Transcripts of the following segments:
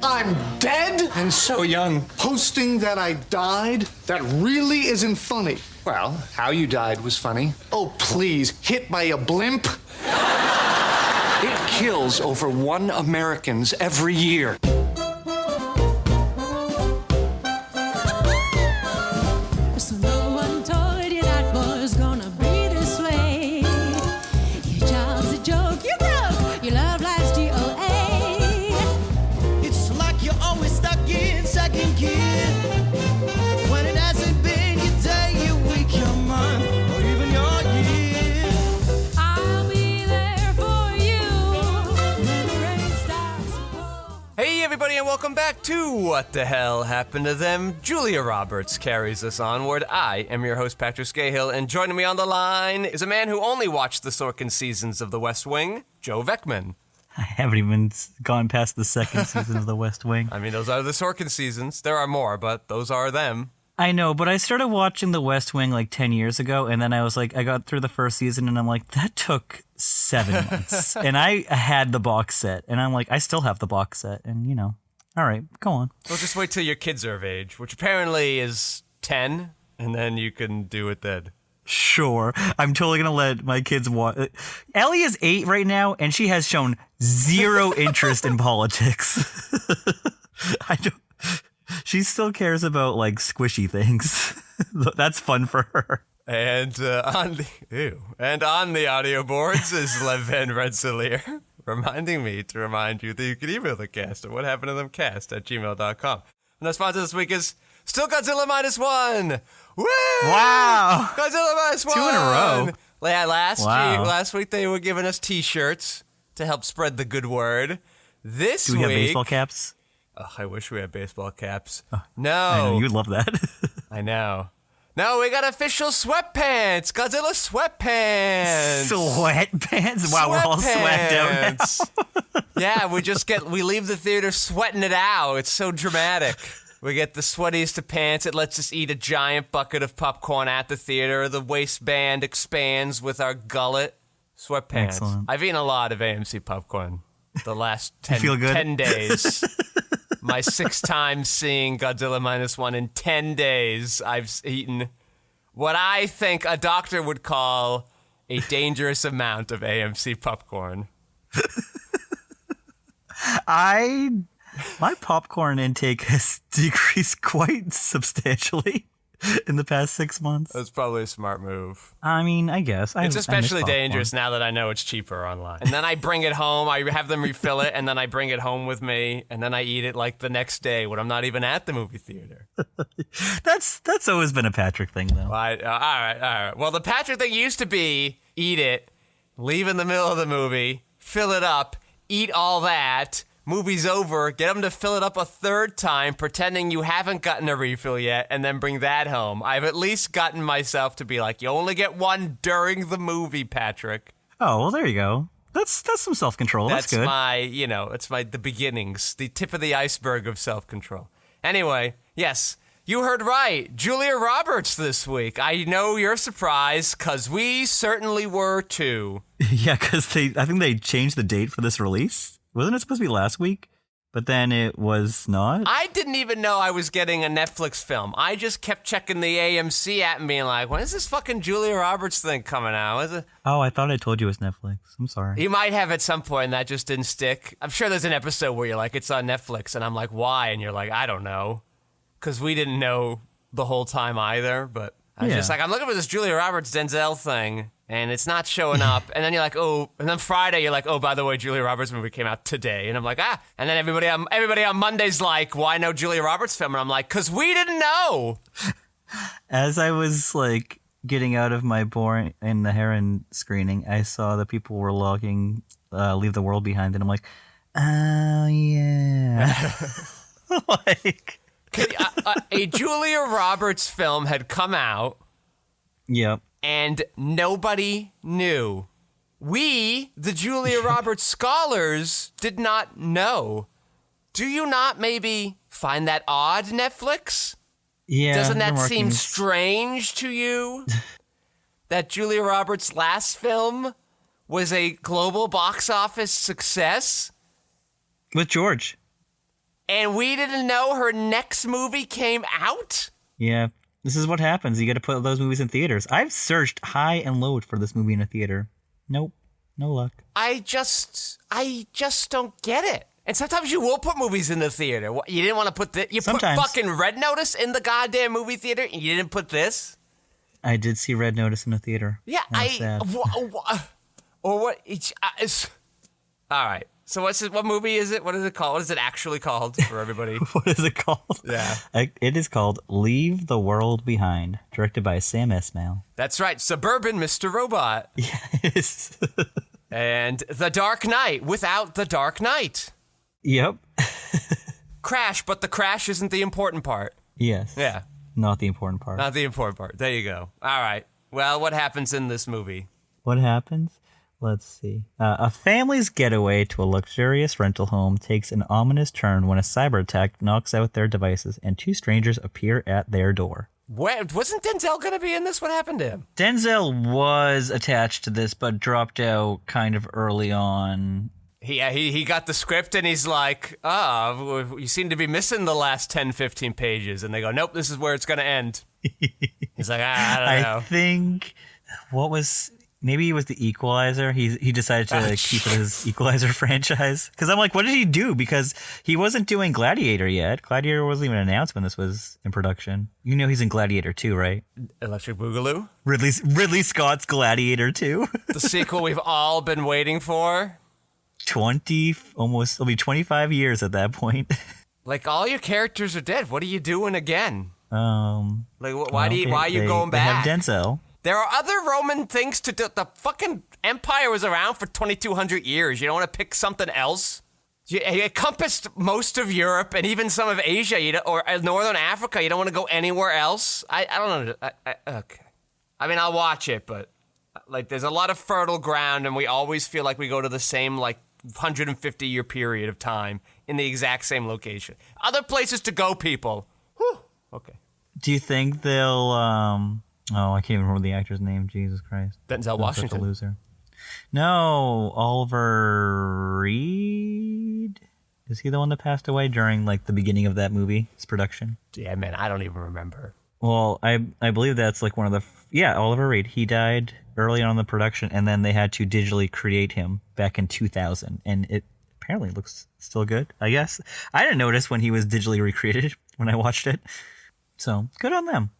I'm dead? And so young. Posting that I died? That really isn't funny. Well, how you died was funny. Oh, please. Hit by a blimp? It kills over 1 Americans every year. So no one told you that was gonna be this way. Your job's a joke, you broke. Your love life's GOA. It's like you're always stuck in second gear. When it hasn't been your day, your week, your month, or even your year. I'll be there for you when the rain starts to pour. Hey everybody and welcome back to What the Hell Happened to Them? Julia Roberts carries us onward. I am your host Patrick Skeyhill, and joining me on the line is a man who only watched the Sorkin seasons of The West Wing, Joe Vekeman. I haven't even gone past the second season of The West Wing. I mean, those are the Sorkin seasons. There are more, but those are them. I know, but I started watching The West Wing like 10 years ago, and then I was like, I got through the first season, and I'm like, that took 7 months. And I had the box set, and I'm like, I still have the box set, and you know, all right, go on. Well, just wait till your kids are of age, which apparently is 10, and then you can do it then. Sure, I'm totally going to let my kids watch. Ellie is 8 right now, and she has shown zero interest in politics. I don't. She still cares about like squishy things. That's fun for her. And on the audio boards is Lev Van Rensselaer, reminding me to remind you that you can email the cast at whathappenedtothem@gmail.com. And the sponsor this week is still Godzilla Minus One. Woo! Wow. Godzilla Minus One. 2 in a row. Yeah, Wow. last week they were giving us T-shirts to help spread the good word. This Do we week, have baseball caps? oh, I wish we had baseball caps. I No, know, you'd love that. I know. No, we got official sweatpants. Godzilla sweatpants. Sweatpants? Wow, we're all sweated out now. Yeah, we leave the theater sweating it out. It's so dramatic. We get the sweatiest of pants. It lets us eat a giant bucket of popcorn at the theater. The waistband expands with our gullet. Sweatpants. Excellent. I've eaten a lot of AMC popcorn the last 10, feel good? 10 days. My 6th time seeing Godzilla Minus One in 10 days, I've eaten what I think a doctor would call a dangerous amount of AMC popcorn. My popcorn intake has decreased quite substantially in the past 6 months. That's probably a smart move. I mean, I guess. It's I especially miss dangerous now that I know it's cheaper online. And then I bring it home, I have them refill it, and then I bring it home with me, and then I eat it like the next day when I'm not even at the movie theater. That's always been a Patrick thing, though. All right. Well, the Patrick thing used to be eat it, leave in the middle of the movie, fill it up, eat all that. Movie's over, get them to fill it up a 3rd time, pretending you haven't gotten a refill yet, and then bring that home. I've at least gotten myself to be like, you only get one during the movie, Patrick. Oh, well, there you go. That's some self-control. That's good. It's the beginnings, the tip of the iceberg of self-control. Anyway, yes, you heard right. Julia Roberts this week. I know you're surprised, because we certainly were too. Yeah, because I think they changed the date for this release. Wasn't it supposed to be last week? But then it was not? I didn't even know I was getting a Netflix film. I just kept checking the AMC app and being like, when is this fucking Julia Roberts thing coming out? Is it? Oh, I thought I told you it was Netflix. I'm sorry. You might have at some point, and that just didn't stick. I'm sure there's an episode where you're like, it's on Netflix, and I'm like, why? And you're like, I don't know. Because we didn't know the whole time either, but I was just like, I'm looking for this Julia Roberts Denzel thing, and it's not showing up. And then you're like, oh, and then Friday you're like, oh, by the way, Julia Roberts movie came out today. And I'm like, and then everybody on Monday's like, why no Julia Roberts film? And I'm like, because we didn't know. As I was like getting out of my Bourne and the Heron screening, I saw that people were logging Leave the World Behind, and I'm like, oh yeah. Like a Julia Roberts film had come out. Yep. And nobody knew. We, the Julia Roberts scholars, did not know. Do you not maybe find that odd, Netflix? Yeah. Doesn't that seem strange to you? That Julia Roberts' last film was a global box office success? With George. And we didn't know her next movie came out? Yeah. This is what happens. You got to put those movies in theaters. I've searched high and low for this movie in a theater. Nope. No luck. I just don't get it. And sometimes you will put movies in the theater. You didn't want to put this. You Sometimes. put fucking Red Notice in the goddamn movie theater, and you didn't put this? I did see Red Notice in a theater. Yeah, That was sad. Or what? All right. So what movie is it? What is it called? What is it actually called for everybody? What is it called? Yeah. It is called Leave the World Behind, directed by Sam Esmail. That's right. Suburban Mr. Robot. Yes. And The Dark Knight without The Dark Knight. Yep. Crash, but the crash isn't the important part. Yes. Yeah. Not the important part. Not the important part. There you go. All right. Well, what happens in this movie? What happens? Let's see. A family's getaway to a luxurious rental home takes an ominous turn when a cyber attack knocks out their devices and two strangers appear at their door. Wasn't Denzel going to be in this? What happened to him? Denzel was attached to this, but dropped out kind of early on. He got the script and he's like, you seem to be missing the last 10, 15 pages. And they go, nope, this is where it's going to end. He's like, I don't know. I think, maybe he was the Equalizer. He decided to keep it as Equalizer franchise. Because I'm like, what did he do? Because he wasn't doing Gladiator yet. Gladiator wasn't even announced when this was in production. You know he's in Gladiator 2, right? Electric Boogaloo? Ridley Scott's Gladiator 2. The sequel we've all been waiting for. It'll be 25 years at that point. Like, all your characters are dead. What are you doing again? Like, why are you going back? They have Denzel. There are other Roman things to do. The fucking empire was around for 2,200 years. You don't want to pick something else? You encompassed most of Europe and even some of Asia, or Northern Africa. You don't want to go anywhere else? I don't know. Okay. I mean, I'll watch it, but like, there's a lot of fertile ground, and we always feel like we go to the same, like, 150-year period of time in the exact same location. Other places to go, people. Whew. Okay. Do you think they'll... I can't even remember the actor's name. Jesus Christ. Denzel Washington. Such a loser. No, Oliver Reed? Is he the one that passed away during, like, the beginning of that movie's production? Yeah, man, I don't even remember. Well, I believe that's, like, one of the... Oliver Reed. He died early on in the production, and then they had to digitally create him back in 2000, and it apparently looks still good, I guess. I didn't notice when he was digitally recreated when I watched it. So, good on them.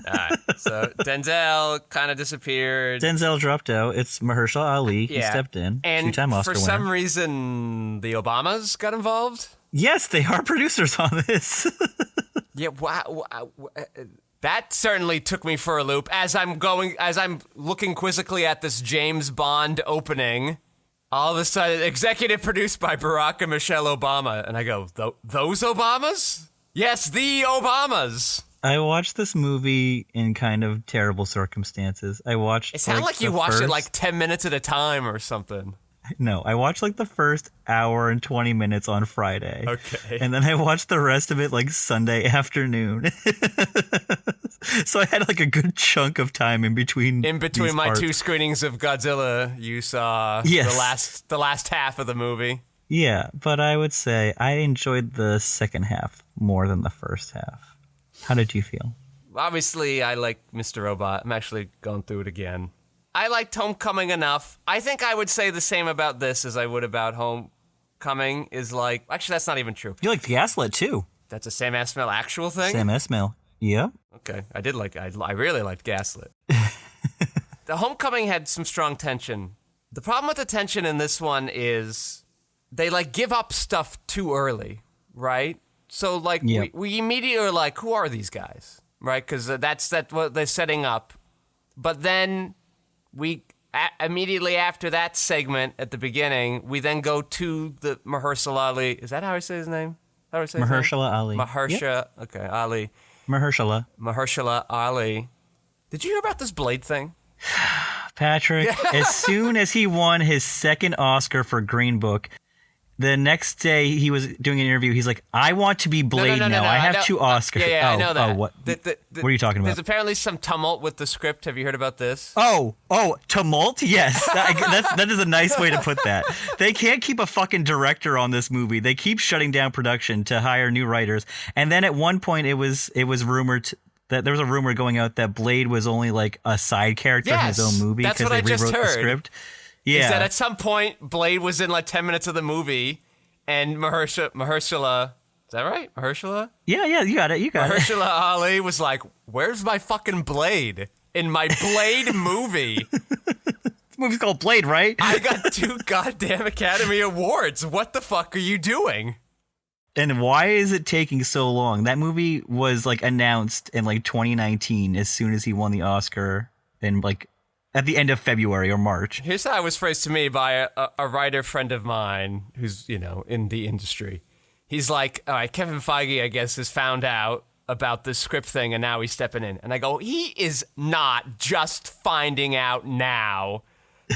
All right, so Denzel kind of disappeared. Denzel dropped out. It's Mahershala Ali. He stepped in. And two-time Oscar for winner. some reason, the Obamas got involved? Yes, they are producers on this. Yeah, that certainly took me for a loop. As I'm looking quizzically at this James Bond opening, all of a sudden, executive produced by Barack and Michelle Obama. And I go, those Obamas? Yes, the Obamas. I watched this movie in kind of terrible circumstances. It sounded like you watched it like 10 minutes at a time or something. No, I watched like the first hour and 20 minutes on Friday. Okay. And then I watched the rest of it like Sunday afternoon. So I had like a good chunk of time in between. In between these my parts. 2 screenings of Godzilla, you saw the last half of the movie. Yeah, but I would say I enjoyed the second half more than the first half. How did you feel? Obviously, I like Mr. Robot. I'm actually going through it again. I liked Homecoming enough. I think I would say the same about this as I would about Homecoming. Actually, that's not even true. You liked Gaslit too. That's a Sam Esmail actual thing? Sam Esmail. Yeah. Okay, I really liked Gaslit. The Homecoming had some strong tension. The problem with the tension in this one is they like give up stuff too early, right? So like we immediately are like, who are these guys, right? Because that's what they're setting up. But then immediately after that segment at the beginning, we then go to the Mahershala Ali. Is that how I say his name? Mahershala Ali. Okay, Ali. Mahershala Ali. Did you hear about this Blade thing? Patrick, as soon as he won his second Oscar for Green Book, the next day he was doing an interview. He's like, I want to be Blade now. I have 2 Oscars. Yeah, I know that. Oh, what? What are you talking about? There's apparently some tumult with the script. Have you heard about this? Oh, tumult? Yes. That is a nice way to put that. They can't keep a fucking director on this movie. They keep shutting down production to hire new writers. And then at one point it was rumored that there was a rumor going out that Blade was only like a side character in his own movie because they rewrote the script. Yeah. Is that at some point Blade was in like 10 minutes of the movie and Mahershala, is that right? Mahershala? Yeah, you got it. Mahershala Ali was like, where's my fucking Blade in my Blade movie? This movie's called Blade, right? I got 2 goddamn Academy Awards. What the fuck are you doing? And why is it taking so long? That movie was like announced in like 2019 as soon as he won the Oscar and like at the end of February or March. Here's how it was phrased to me by a writer friend of mine who's, in the industry. He's like, all right, Kevin Feige, I guess, has found out about this script thing and now he's stepping in. And I go, he is not just finding out now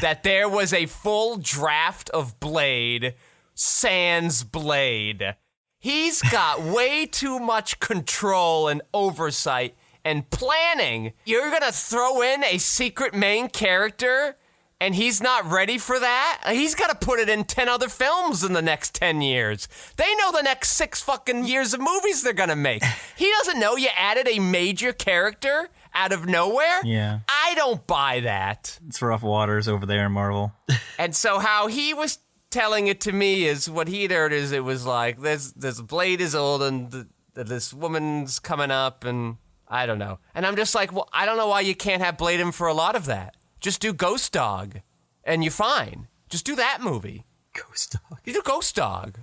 that there was a full draft of Blade sans Blade. He's got way too much control and oversight and planning. You're going to throw in a secret main character and he's not ready for that? He's got to put it in 10 other films in the next 10 years. They know the next 6 fucking years of movies they're going to make. He doesn't know you added a major character out of nowhere? Yeah. I don't buy that. It's rough waters over there in Marvel. And so how he was telling it to me is what he'd heard is it was like, there's Blade is old and this woman's coming up and I don't know. And I'm just like, well, I don't know why you can't have Blade in for a lot of that. Just do Ghost Dog and you're fine. Just do that movie. Ghost Dog. You do Ghost Dog.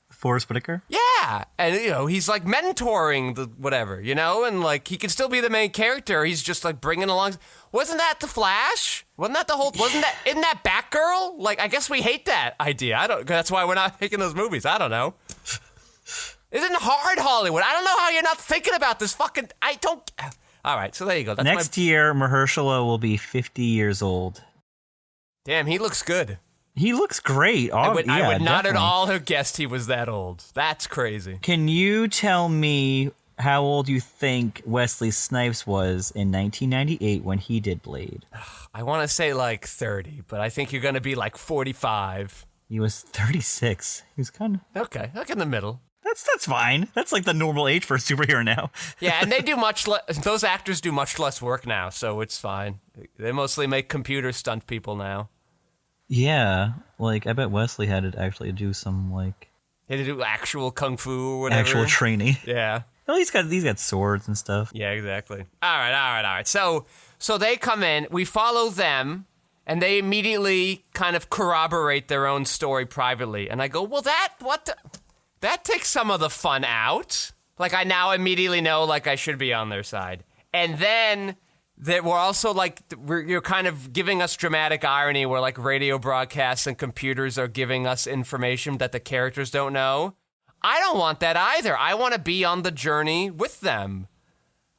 Forrest Whitaker? Yeah. And, he's like mentoring the whatever, and like he can still be the main character. He's just like bringing along. Wasn't that The Flash? Isn't that Batgirl? Like, I guess we hate that idea. That's why we're not making those movies. I don't know. Isn't hard Hollywood? I don't know how you're not thinking about this fucking. All right, so there you go. That's Next year, Mahershala will be 50 years old. Damn, he looks good. He looks great. I would not definitely. at all have guessed he was that old. That's crazy. Can you tell me how old you think Wesley Snipes was in 1998 when he did Blade? I want to say like 30, but I think you're going to be like 45. He was 36. He was kind of... Okay, like in the middle. That's fine. That's like the normal age for a superhero now. Yeah, and they do those actors do much less work now, so it's fine. They mostly make computer stunt people now. Yeah, like I bet Wesley had to actually do some like... He had to do actual kung fu or whatever. Actual training. Yeah. Well, he's got swords and stuff. Yeah, exactly. All right. So they come in, we follow them, and they immediately kind of corroborate their own story privately. And I go, well, that takes some of the fun out. Like, I now immediately know, like, I should be on their side. And then we're also, like, you're kind of giving us dramatic irony where, like, radio broadcasts and computers are giving us information that the characters don't know. I don't want that either. I want to be on the journey with them.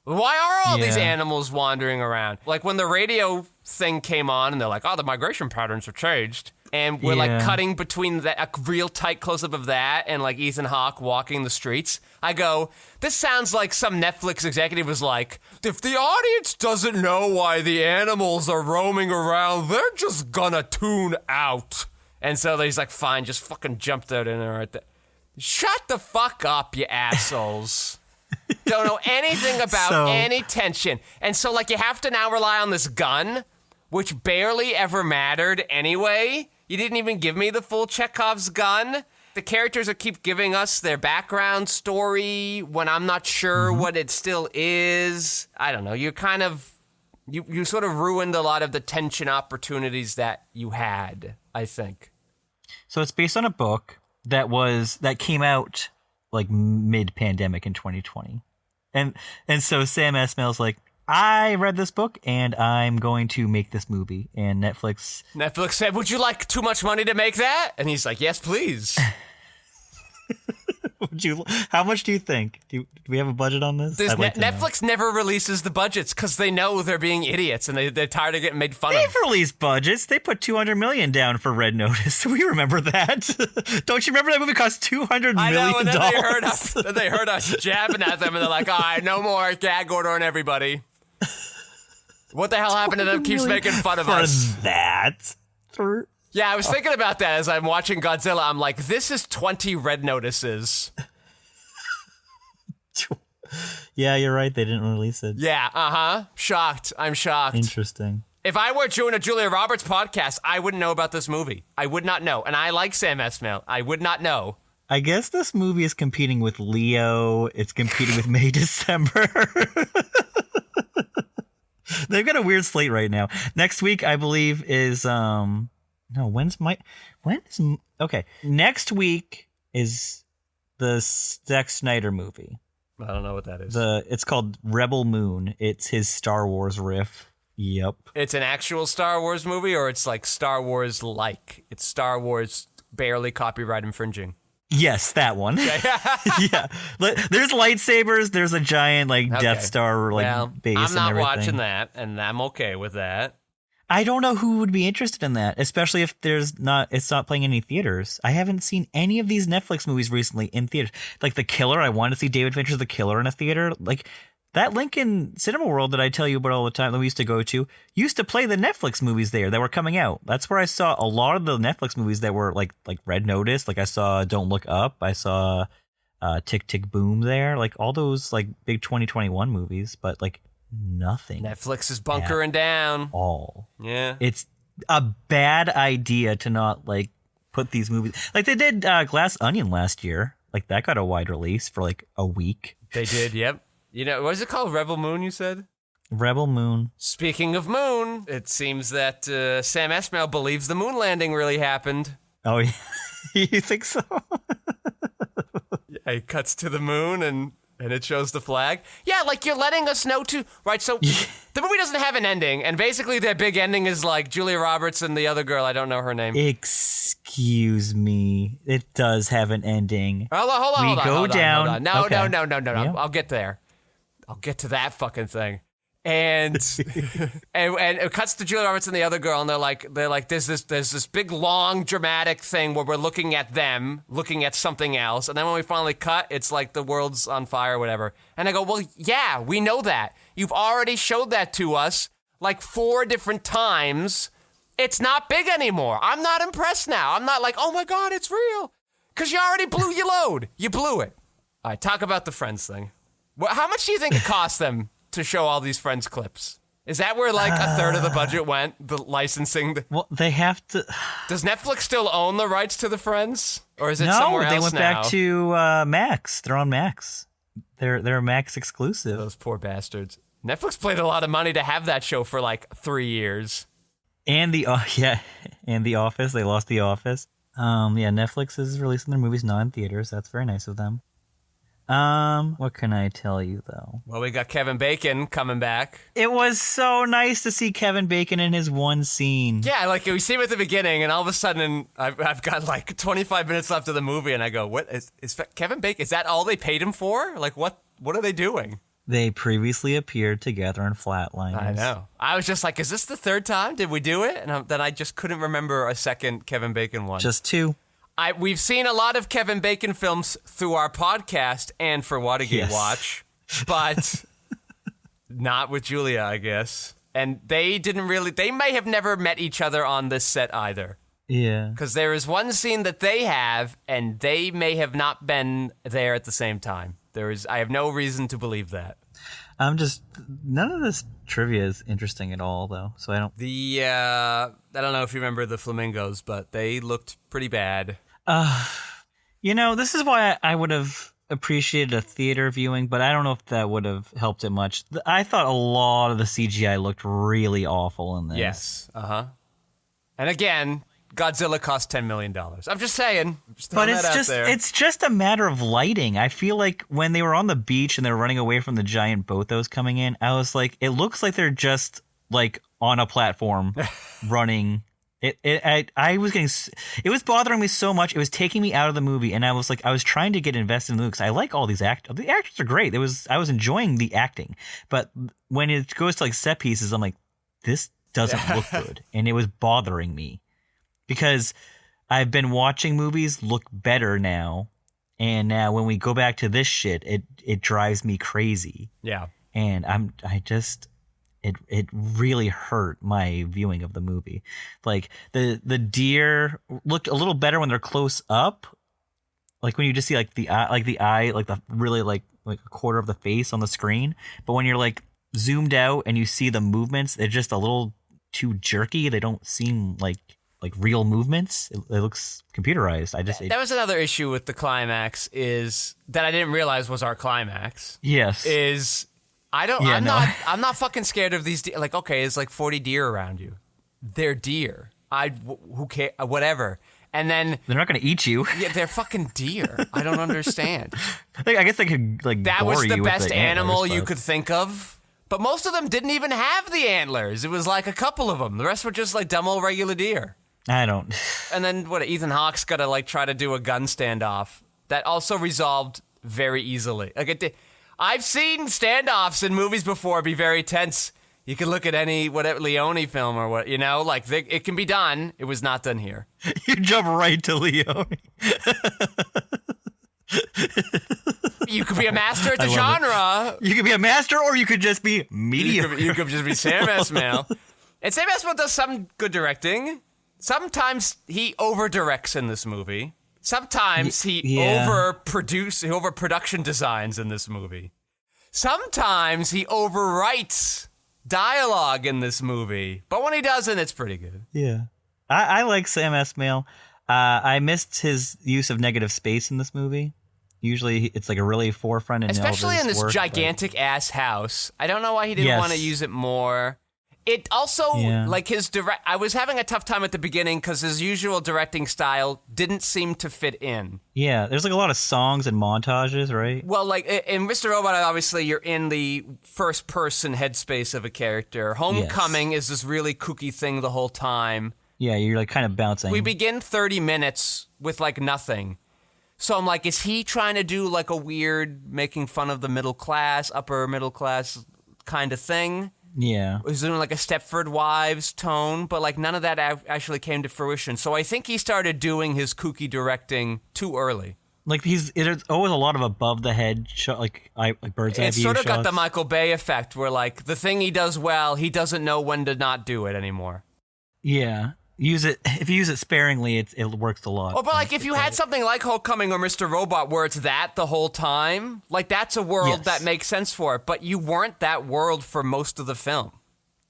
Why are all these animals wandering around? Like, when the radio thing came on and they're like, oh, the migration patterns have changed. And we're like cutting between a real tight close-up of that and like Ethan Hawke walking the streets. I go, this sounds like some Netflix executive was like, if the audience doesn't know why the animals are roaming around, they're just gonna tune out. And so he's like, fine, just fucking jump that in there right there. Shut the fuck up, you assholes. Don't know anything about any tension. And so like you have to now rely on this gun, which barely ever mattered anyway. You didn't even give me the full Chekhov's gun. The characters keep giving us their background story when I'm not sure what it still is. I don't know. You kind of, you sort of ruined a lot of the tension opportunities that you had, I think. So it's based on a book that came out like mid-pandemic in 2020. And so Sam Esmail's like, I read this book, and I'm going to make this movie. And Netflix said, would you like too much money to make that? And he's like, yes, please. How much do you think? Do we have a budget on this? I'd like to know. Netflix never releases the budgets because they know they're being idiots and they're tired of getting made fun They've of. released budgets. They put $200 million down for Red Notice. We remember that. Don't you remember that movie cost $200 million? I know, and then they heard us jabbing at them, and they're like, all right, no more gag order on everybody. What the hell happened to them keeps making fun of us. For that? Yeah, I was thinking about that as I'm watching Godzilla. I'm like, this is 20 Red Notices. Yeah, you're right. They didn't release it. Yeah, shocked. I'm shocked. Interesting. If I were doing a Julia Roberts podcast, I wouldn't know about this movie. I would not know. And I like Sam Esmail. I would not know. I guess this movie is competing with Leo. It's competing with May, December. They've got a weird slate right now. Next week, I believe, is okay. Next week is the Zack Snyder movie. I don't know what that is. It's called Rebel Moon. It's his Star Wars riff. Yep. It's an actual Star Wars movie, or it's like Star Wars like? It's Star Wars barely copyright infringing. Yes, that one. Yeah. There's lightsabers. There's a giant Death Star base I'm and not everything. watching that, and I'm okay with that. I don't know who would be interested in that, especially if it's not playing any theaters. I haven't seen any of these Netflix movies recently in theaters. Like The Killer, I want to see David Fincher's The Killer in a theater. Like that Lincoln Cinema World that I tell you about all the time that we used to go to used to play the Netflix movies there that were coming out. That's where I saw a lot of the Netflix movies that were like Red Notice. Like I saw Don't Look Up. I saw Tick Tick Boom there. Like all those big 2021 movies, but nothing. Netflix is bunkering down. All. Yeah. It's a bad idea to not put these movies they did Glass Onion last year. That got a wide release for a week. They did, yep. What is it called? Rebel Moon, you said? Rebel Moon. Speaking of moon, it seems that Sam Esmail believes the moon landing really happened. Oh, yeah. You think so? Yeah, he cuts to the moon and it shows the flag. Yeah, you're letting us know too. Right, so the movie doesn't have an ending, and basically their big ending is Julia Roberts and the other girl, I don't know her name. Excuse me. It does have an ending. Hold on. No. Yeah. I'll get there. I'll get to that fucking thing. And and it cuts to Julia Roberts and the other girl, and they're like there's this big long dramatic thing where we're looking at them looking at something else, and then when we finally cut, it's the world's on fire or whatever. And I go, well, yeah, we know that. You've already showed that to us 4 different times. It's not big anymore. I'm not impressed now. I'm not oh my God, it's real. Because you already blew your load. You blew it. All right, talk about the Friends thing. How much do you think it cost them to show all these Friends clips? Is that where a third of the budget went? The licensing? Well, they have to. Does Netflix still own the rights to the Friends, or is it somewhere else now? No, they went back to Max. They're on Max. They're a Max exclusive. Those poor bastards. Netflix paid a lot of money to have that show for 3 years. And the Office. They lost The Office. Netflix is releasing their movies not in theaters. That's very nice of them. What can I tell you, though? Well, we got Kevin Bacon coming back. It was so nice to see Kevin Bacon in his one scene. Yeah, we see him at the beginning, and all of a sudden, I've got 25 minutes left of the movie, and I go, what is Kevin Bacon? Is that all they paid him for? What are they doing? They previously appeared together in Flatliners. I know. I was just is this the third time? Did we do it? And then I just couldn't remember a second Kevin Bacon one. Just 2. We've seen a lot of Kevin Bacon films through our podcast and for Watergate Watch, but not with Julia, I guess. And they may have never met each other on this set either. Yeah. Because there is one scene that they have, and they may have not been there at the same time. I have no reason to believe that. None of this trivia is interesting at all, though, so I don't... I don't know if you remember the flamingos, but they looked pretty bad. This is why I would have appreciated a theater viewing, but I don't know if that would have helped it much. I thought a lot of the CGI looked really awful in this. Yes. And again, Godzilla cost $10 million. I'm just saying. But it's just a matter of lighting. I feel like when they were on the beach and they were running away from the giant boat that was coming in, I was like, it looks like they're just on a platform running I was getting, it was bothering me so much. It was taking me out of the movie, and I was trying to get invested in the movie because I like all these actors. The actors are great. I was enjoying the acting, but when it goes to like set pieces, I'm like, this doesn't look good, and it was bothering me because I've been watching movies look better now, and now when we go back to this shit, it drives me crazy. Yeah, and it really hurt my viewing of the movie. Like the deer looked a little better when they're close up. Like when you just see like the eye, like the really like a quarter of the face on the screen. But when you're like zoomed out and you see the movements, they're just a little too jerky. They don't seem like real movements. It looks computerized. That was another issue with the climax is that I didn't realize was our climax. Yes. I'm not fucking scared of these deer. Like, okay, it's like 40 deer around you. They're deer. Who cares? Whatever. And then they're not going to eat you. Yeah, they're fucking deer. I don't understand. I guess they could like. That was the you best with the animal antlers, you could think of. But most of them didn't even have the antlers. It was like a couple of them. The rest were just like dumb old regular deer. I don't. And then Ethan Hawke's got to like try to do a gun standoff. That also resolved very easily. Like I've seen standoffs in movies before be very tense. You can look at any Leone film or what, like it can be done. It was not done here. You jump right to Leone. You could be a master at the genre. You could be a master, or you could just be mediocre. You could just be Sam Esmail. And Sam Esmail does some good directing. Sometimes he over-directs in this movie. Sometimes he over-production designs in this movie. Sometimes he overwrites dialogue in this movie. But when he doesn't, it's pretty good. Yeah. I like Sam Esmail. I missed his use of negative space in this movie. Usually it's like a really forefront in especially Elvis' in this work, gigantic-ass house. I don't know why he didn't want to use it more. It also, like his I was having a tough time at the beginning because his usual directing style didn't seem to fit in. Yeah, there's like a lot of songs and montages, right? Well, like in Mr. Robot, obviously you're in the first-person headspace of a character. Homecoming is this really kooky thing the whole time. Yeah, you're like kind of bouncing. We begin 30 minutes with like nothing. So I'm like, is he trying to do like a weird making fun of the middle class, upper middle class kind of thing? Yeah. It was doing like a Stepford Wives tone, but like none of that actually came to fruition. So I think he started doing his kooky directing too early. Like there's always a lot of above the head shot, like bird's eye view shots. It's sort of got the Michael Bay effect where like the thing he does well, he doesn't know when to not do it anymore. Yeah. If you use it sparingly, it works a lot. Oh, but like if you had something like Homecoming or Mr. Robot where it's that the whole time, like that's a world that makes sense for it. But you weren't that world for most of the film.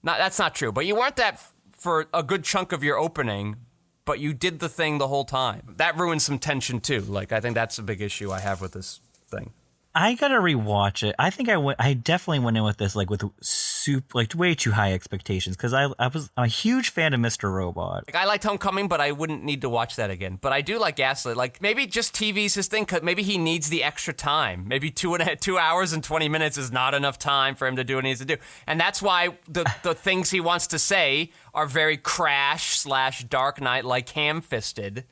That's not true. But you weren't that for a good chunk of your opening. But you did the thing the whole time. That ruins some tension too. Like I think that's a big issue I have with this thing. I gotta rewatch it. I think I definitely went in with this like with way too high expectations because I'm a huge fan of Mr. Robot. Like I liked Homecoming, but I wouldn't need to watch that again. But I do like Gaslit. Like maybe just TV's his thing. Cause maybe he needs the extra time. Maybe 2 hours and 20 minutes is not enough time for him to do what he needs to do. And that's why the things he wants to say are very Crash/Dark Knight like ham-fisted.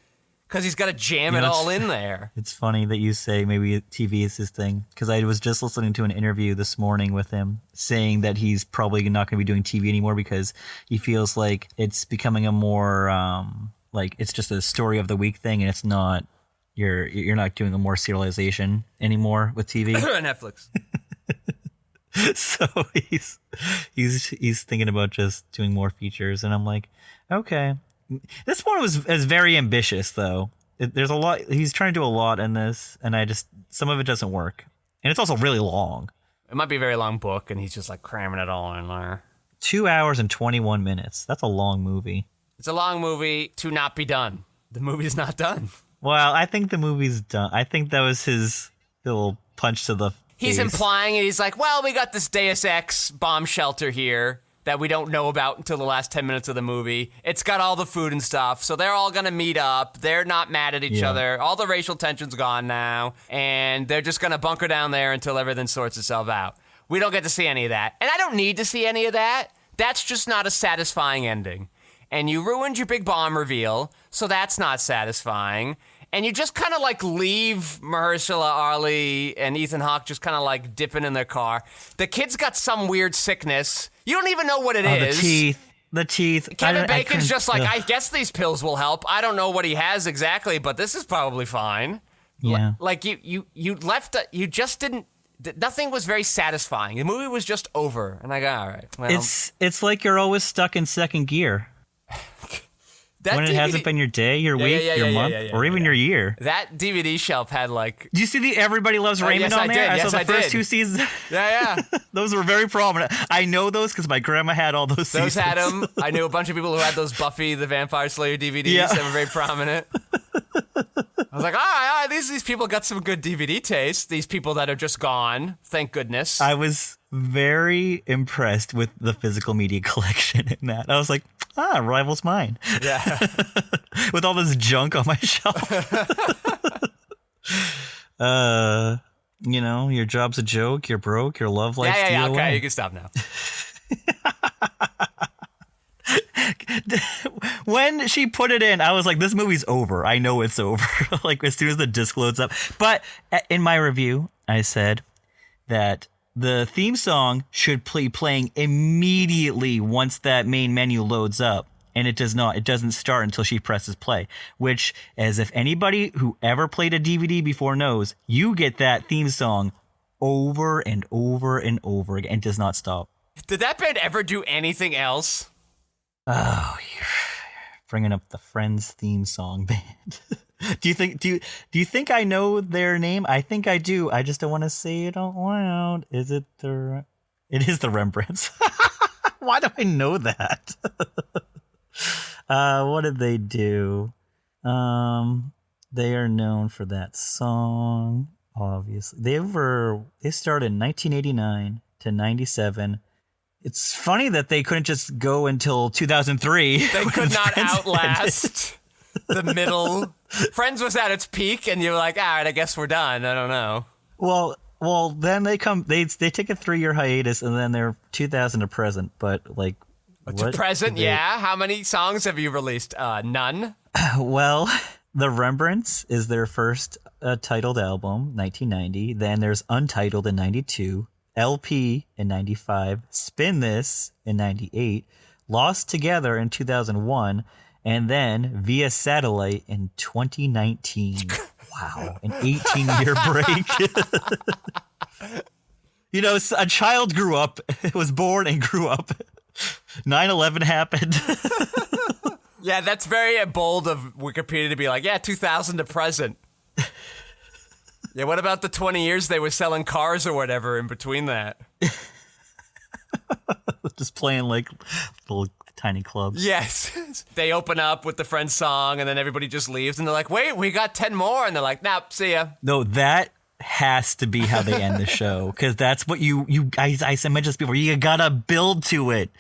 Because he's got to jam it all in there. It's funny that you say maybe TV is his thing. Because I was just listening to an interview this morning with him saying that he's probably not going to be doing TV anymore because he feels like it's becoming a more like it's just a story of the week thing, and it's not you're not doing a more serialization anymore with TV. Netflix. So he's thinking about just doing more features, and I'm like, okay. This one is very ambitious, though. There's a lot. He's trying to do a lot in this, and some of it doesn't work. And it's also really long. It might be a very long book, and he's just like cramming it all in there. 2 hours and 21 minutes. That's a long movie. It's a long movie to not be done. The movie's not done. Well, I think the movie's done. I think that was his little punch to the face. He's implying it. He's like, well, we got this Deus Ex bomb shelter here that we don't know about until the last 10 minutes of the movie. It's got all the food and stuff, so they're all going to meet up. They're not mad at each other. All the racial tension's gone now, and they're just going to bunker down there until everything sorts itself out. We don't get to see any of that, and I don't need to see any of that. That's just not a satisfying ending. and you ruined your big bomb reveal, so that's not satisfying. And you just kind of like leave Mahershala Ali and Ethan Hawke just kind of like dipping in their car. The kid's got some weird sickness. You don't even know what it is. The teeth. Kevin Bacon's just like, I guess these pills will help. I don't know what he has exactly, but this is probably fine. Yeah. Like you left, you just didn't, nothing was very satisfying. The movie was just over. And I go, all right. Well, it's like you're always stuck in second gear. When it hasn't been your day, your week, your month, or even your year. That DVD shelf had like... Do you see the Everybody Loves Raymond on there? I saw the first 2 seasons. Yeah. Those were very prominent. I know those because my grandma had all those seasons. Those had them. I knew a bunch of people who had those Buffy the Vampire Slayer DVDs that were very prominent. I was like, all right, these people got some good DVD taste. These people that are just gone, thank goodness. I was very impressed with the physical media collection in that. I was like, rivals mine. Yeah. With all this junk on my shelf. Your job's a joke, you're broke, your love life's Yeah, DOA. okay, you can stop now. When she put it in, I was like, this movie's over. I know it's over. Like, as soon as the disc loads up. But in my review, I said that the theme song should be playing immediately once that main menu loads up. And it does not. It doesn't start until she presses play. Which, as if anybody who ever played a DVD before knows, you get that theme song over and over and over again. And does not stop. Did that band ever do anything else? Oh, you're bringing up the Friends theme song band. Do you think I know their name? I think I do. I just don't want to say it out loud. It is the Rembrandts. Why do I know that? What did they do? They are known for that song, obviously. They started in 1989 to 97. It's funny that they couldn't just go until 2003. They could not outlast the middle. Friends was at its peak, and you're like, all right, I guess we're done. I don't know. Well, then they take a 3-year hiatus, and then they're 2000 to present. But like, to present, yeah. How many songs have you released? None. Well, the Rembrandts is their first titled album, 1990. Then there's Untitled in 92. LP in 95, Spin This in 98, Lost Together in 2001, and then Via Satellite in 2019. Wow, an 18-year break. A child grew up, was born and grew up. 9/11 happened. Yeah, that's very bold of Wikipedia to be like, 2000 to present. Yeah, what about the 20 years they were selling cars or whatever in between that? Just playing like little tiny clubs. Yes. They open up with the Friends song and then everybody just leaves and they're like, wait, we got 10 more. And they're like, nah, see ya. No, that has to be how they end the show. Because that's what I mentioned this before. You gotta build to it.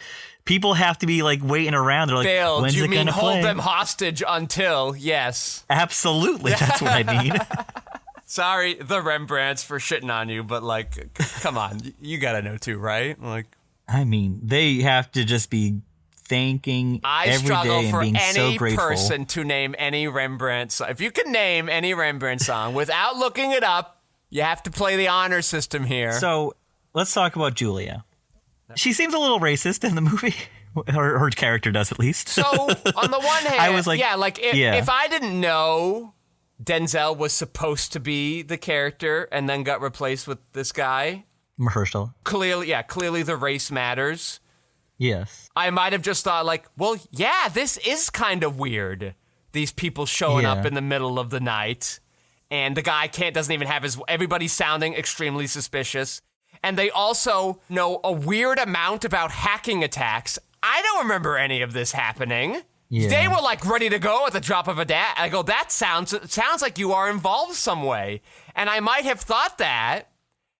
People have to be like waiting around. They're like, build. When's You it mean gonna hold play? them hostage until, yes. Absolutely. That's what I mean. Sorry, the Rembrandts, for shitting on you, but like, come on, you gotta know too, right? Like, I mean, they have to just be thanking every day and being so grateful. I struggle for any person to name any Rembrandt song. If you can name any Rembrandt song without looking it up, you have to play the honor system here. So let's talk about Julia. She seems a little racist in the movie. Her character does, at least. So on the one hand, I was like, if I didn't know Denzel was supposed to be the character and then got replaced with this guy, Mahershala. Clearly the race matters. Yes. I might have just thought like, well, yeah, this is kind of weird. These people showing up in the middle of the night and the guy doesn't even have everybody's sounding extremely suspicious. And they also know a weird amount about hacking attacks. I don't remember any of this happening. Yeah. They were like ready to go at the drop of a hat. I go, that sounds like you are involved some way. And I might have thought that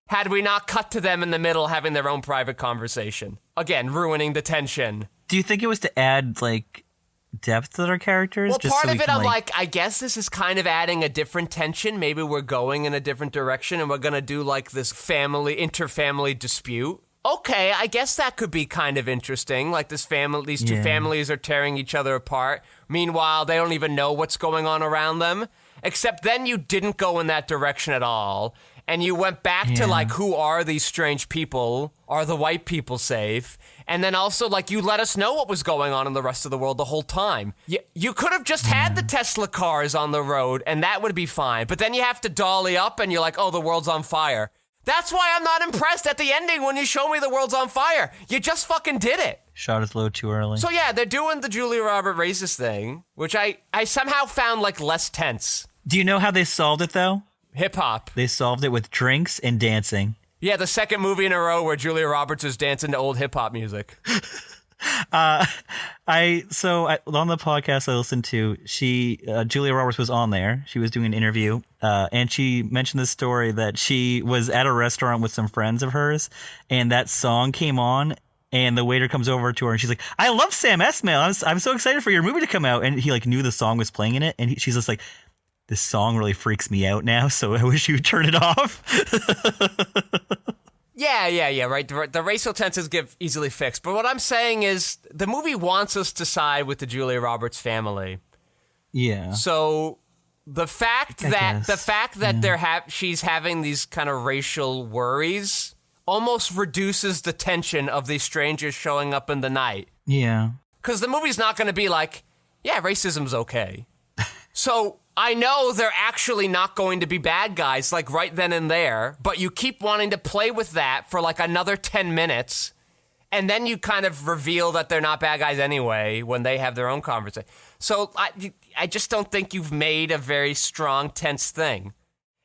had we not cut to them in the middle having their own private conversation. Again, ruining the tension. Do you think it was to add like depth to their characters? Well, part of it, I'm like, I guess this is kind of adding a different tension. Maybe we're going in a different direction and we're going to do like this inter-family dispute. okay, I guess that could be kind of interesting. Like these two families are tearing each other apart. Meanwhile, they don't even know what's going on around them. Except then you didn't go in that direction at all. And you went back to like, who are these strange people? Are the white people safe? And then also like you let us know what was going on in the rest of the world the whole time. You could have just had the Tesla cars on the road and that would be fine. But then you have to dolly up and you're like, oh, the world's on fire. That's why I'm not impressed at the ending when you show me the world's on fire. You just fucking did it. Shot his load too early. So yeah, they're doing the Julia Roberts racist thing, which I somehow found like less tense. Do you know how they solved it though? Hip hop. They solved it with drinks and dancing. Yeah, the second movie in a row where Julia Roberts is dancing to old hip hop music. On the podcast I listened to, Julia Roberts was on there. She was doing an interview, and she mentioned this story that she was at a restaurant with some friends of hers, and that song came on, and the waiter comes over to her, and she's like, "I love Sam Esmail. I'm so excited for your movie to come out." And he like knew the song was playing in it, and she's just like, "This song really freaks me out now, so I wish you would turn it off." Yeah, right. The racial tensions get easily fixed. But what I'm saying is the movie wants us to side with the Julia Roberts family. Yeah. So the fact that she's having these kind of racial worries almost reduces the tension of these strangers showing up in the night. Yeah. Because the movie's not going to be like, yeah, racism's okay. So I know they're actually not going to be bad guys like right then and there, but you keep wanting to play with that for like another 10 minutes, and then you kind of reveal that they're not bad guys anyway when they have their own conversation. So I just don't think you've made a very strong, tense thing.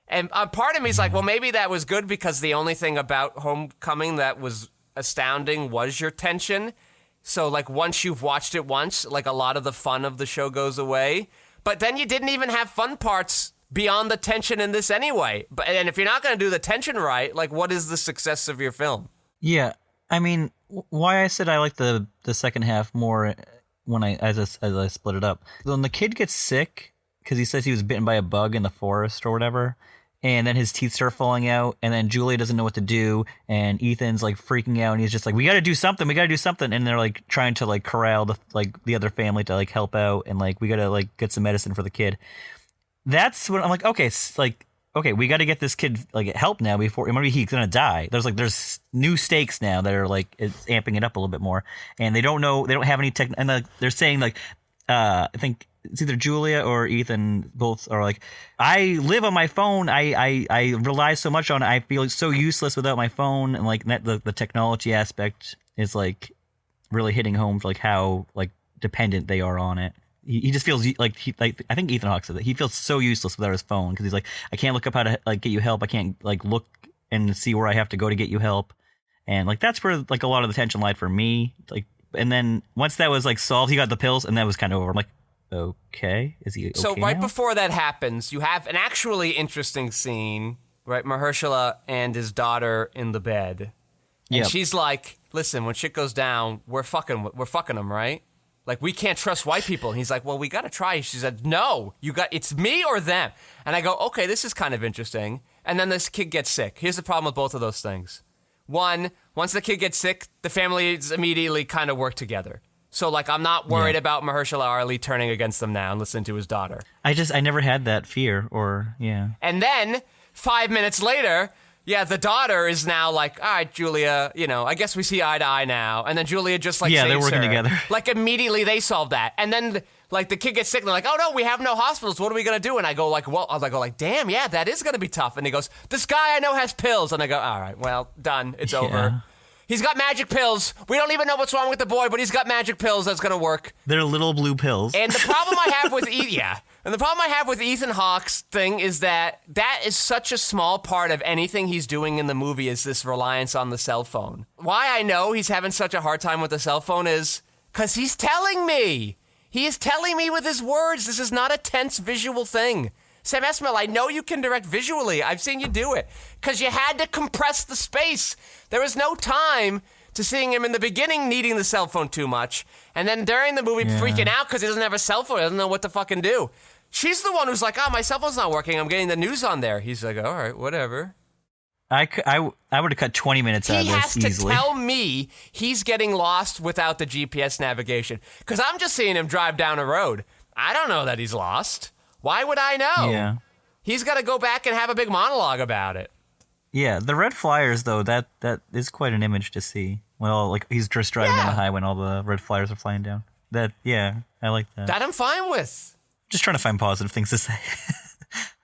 And part of me is like, well, maybe that was good because the only thing about Homecoming that was astounding was your tension. So like once you've watched it once, like a lot of the fun of the show goes away. But then you didn't even have fun parts beyond the tension in this anyway. And if you're not going to do the tension right, like what is the success of your film? Yeah, I mean, why I said I like the second half more when as I split it up. When the kid gets sick because he says he was bitten by a bug in the forest or whatever, and then his teeth start falling out, and then Julia doesn't know what to do, and Ethan's like freaking out, and he's just like, we got to do something, and they're like trying to like corral the other family to like help out, and like we got to like get some medicine for the kid. That's when I'm like, okay, we got to get this kid like help now before maybe he's gonna die. There's new stakes now that are like it's amping it up a little bit more, and they don't have any tech, and they're saying like I think it's either Julia or Ethan both are like, I live on my phone. I rely so much on it. I feel so useless without my phone. And like that, the technology aspect is like really hitting home for like how like dependent they are on it. He just feels like I think Ethan Hawke said that he feels so useless without his phone because he's like, I can't look up how to like get you help. I can't like look and see where I have to go to get you help. And like that's where like a lot of the tension lied for me. Like, and then once that was like solved, he got the pills and that was kind of over. I'm like, okay, is he okay So right now? before that happens, you have an actually interesting scene, right? Mahershala and his daughter in the bed. And she's like, listen, when shit goes down, we're fucking them, right? Like, we can't trust white people. And he's like, well, we got to try. She said, no, it's me or them. And I go, okay, this is kind of interesting. And then this kid gets sick. Here's the problem with both of those things. One, once the kid gets sick, the families immediately kind of work together. So, like, I'm not worried about Mahershala Ali turning against them now and listening to his daughter. I never had that fear And then 5 minutes later, the daughter is now like, all right, Julia, I guess we see eye to eye now. And then Julia just like saves they're working her. together. Like immediately they solve that. And then like the kid gets sick and they're like, oh no, we have no hospitals. What are we going to do? And I go like, well, damn, yeah, that is going to be tough. And he goes, this guy I know has pills. And I go, all right, well, done. It's over. He's got magic pills. We don't even know what's wrong with the boy, but he's got magic pills that's going to work. They're little blue pills. And the problem I have with Ethan Hawke's thing is that is such a small part of anything he's doing in the movie is this reliance on the cell phone. Why I know he's having such a hard time with the cell phone is because he's telling me. He is telling me with his words. This is not a tense visual thing. Sam Esmail, I know you can direct visually. I've seen you do it. Because you had to compress the space. There was no time to seeing him in the beginning needing the cell phone too much. And then during the movie freaking out because he doesn't have a cell phone. He doesn't know what to fucking do. She's the one who's like, oh, my cell phone's not working. I'm getting the news on there. He's like, all right, whatever. I would have cut 20 minutes out of He this has to easily. tell me he's getting lost without the GPS navigation. Because I'm just seeing him drive down a road. I don't know that he's lost. Why would I know? Yeah. He's got to go back and have a big monologue about it. Yeah, the red flyers though, that is quite an image to see. Well, like he's just driving down the highway and all the red flyers are flying down. I like that. That I'm fine with. Just trying to find positive things to say.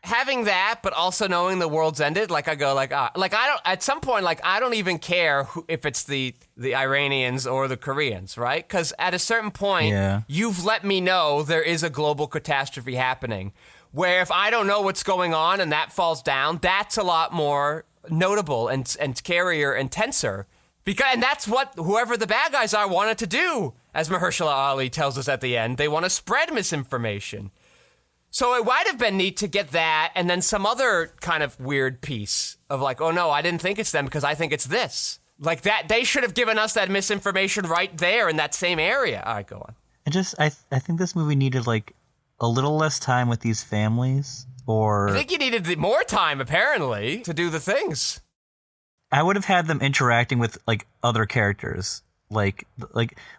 Having that, but also knowing the world's ended, like I go, I don't. At some point, I don't even care if it's the Iranians or the Koreans, right? Because at a certain point, you've let me know there is a global catastrophe happening. Where if I don't know what's going on and that falls down, that's a lot more notable and scarier and tenser. And that's what whoever the bad guys are wanted to do, as Mahershala Ali tells us at the end. They want to spread misinformation. So it might have been neat to get that and then some other kind of weird piece of like, oh no, I didn't think it's them because I think it's this. Like that, they should have given us that misinformation right there in that same area. All right, go on. I think this movie needed like a little less time with these families, or... I think you needed more time, apparently, to do the things. I would have had them interacting with like other characters. Like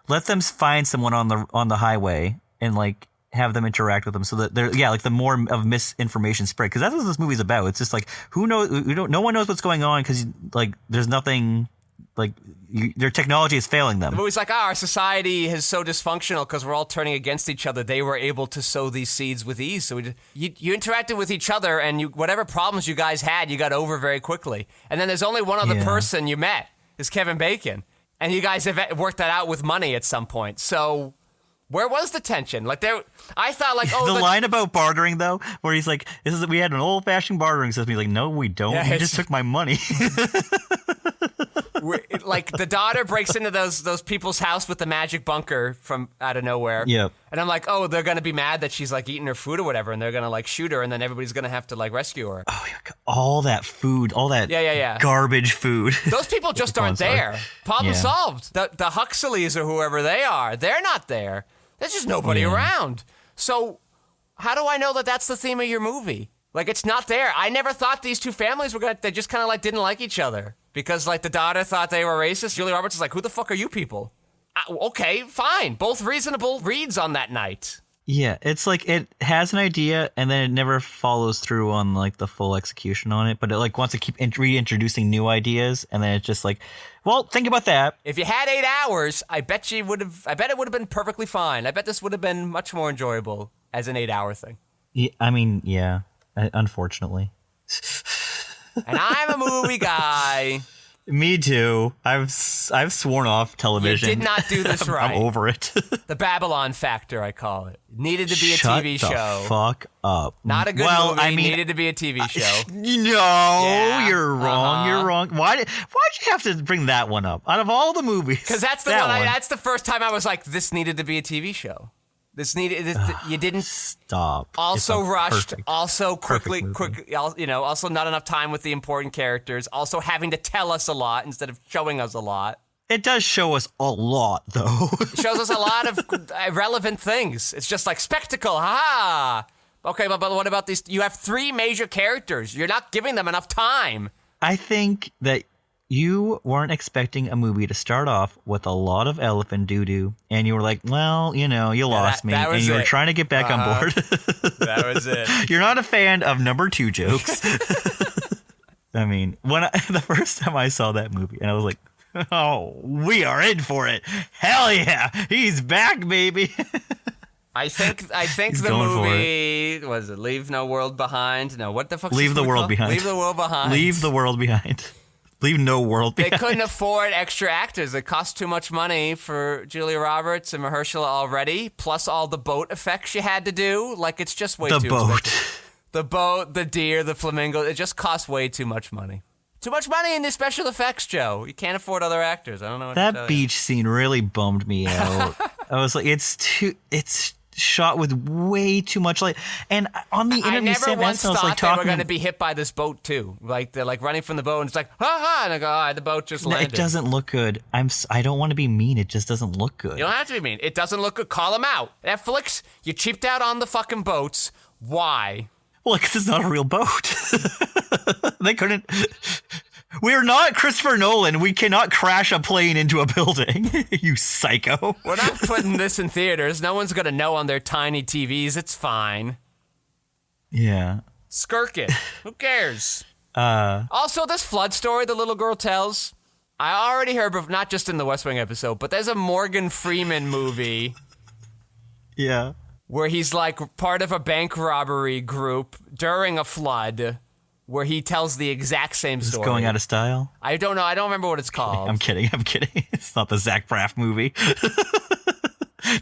let them find someone on the highway and like have them interact with them so that they're like the more of misinformation spread, because that's what this movie's about. It's just like no one knows what's going on because like there's nothing, like their technology is failing them. The movie's like, our society is so dysfunctional because we're all turning against each other. They were able to sow these seeds with ease. So you interacted with each other, and whatever problems you guys had, you got over very quickly. And then there's only one other person you met, is Kevin Bacon. And you guys have worked that out with money at some point. So where was the tension? Like I thought like, oh, the line about bartering though, where he's like, we had an old fashioned bartering system. He's like, no, we don't. Yeah, you just took my money. Like the daughter breaks into those people's house with the magic bunker from out of nowhere. Yep. And I'm like, oh, they're gonna be mad that she's like eating her food or whatever, and they're gonna like shoot her, and then everybody's gonna have to like rescue her. Oh, all that food, all that garbage food. Those people just aren't there. Problem solved. The Huxleys or whoever they are, they're not there. There's just nobody around. So how do I know that that's the theme of your movie? Like, it's not there. I never thought these two families they just kind of like didn't like each other. Because like the daughter thought they were racist. Julia Roberts is like, who the fuck are you people? Okay, fine. Both reasonable reads on that night. Yeah, it's like it has an idea and then it never follows through on like the full execution on it. But it like wants to keep reintroducing new ideas, and then it's just like, well, think about that. If you had 8 hours, I bet it would have been perfectly fine. I bet this would have been much more enjoyable as an 8-hour thing. Yeah, I mean, unfortunately. And I'm a movie guy. Me too. I've sworn off television. You did not do this right. I'm over it. The Babylon factor, I call it. Needed to be a TV show. Shut the fuck up. Not a good movie. Needed to be a TV show. No, you're wrong. You're wrong. Why'd you have to bring that one up? Out of all the movies, because that's the one. That's the first time I was like, this needed to be a TV show. You didn't stop. Also rushed. Perfect, also quick. Also not enough time with the important characters. Also having to tell us a lot instead of showing us a lot. It does show us a lot, though. It shows us a lot of irrelevant things. It's just like spectacle. Ha! Okay, but what about these? You have 3 major characters. You're not giving them enough time. I think that you weren't expecting a movie to start off with a lot of elephant doo-doo, and you were like, well, you lost me, and you were trying to get back on board. That was it. You're not a fan of number 2 jokes. I mean, the first time I saw that movie, and I was like, oh, we are in for it. Hell yeah, he's back, baby. I think the movie was it Leave No World Behind? No, what the fuck? Leave the World Behind. Leave the World Behind. Leave the World Behind. Leave no world behind. They couldn't afford extra actors. It cost too much money for Julia Roberts and Mahershala already, plus all the boat effects you had to do. Like, it's just way too expensive. The boat, the deer, the flamingo, it just costs way too much money. Too much money in the special effects, Joe. You can't afford other actors. I don't know what to tell you. That beach scene really bummed me out. I was like, it's shot with way too much light. And on the interview, I never once thought like they were going to be hit by this boat too. Like they're like running from the boat, and it's like and I go, the boat just landed. It doesn't look good. I don't want to be mean. It just doesn't look good. You don't have to be mean. It doesn't look good. Call them out. Netflix, you cheaped out on the fucking boats. Why? Well, because it's not a real boat. They couldn't. We're not Christopher Nolan. We cannot crash a plane into a building. You psycho. We're not putting this in theaters. No one's going to know on their tiny TVs. It's fine. Yeah. Skirk it. Who cares? Also, this flood story the little girl tells, I already heard, not just in the West Wing episode, but there's a Morgan Freeman movie. Yeah. Where he's like part of a bank robbery group during a flood, where he tells the exact same story. Is going out of style? I don't know. I don't remember what it's called. I'm kidding. It's not the Zach Braff movie.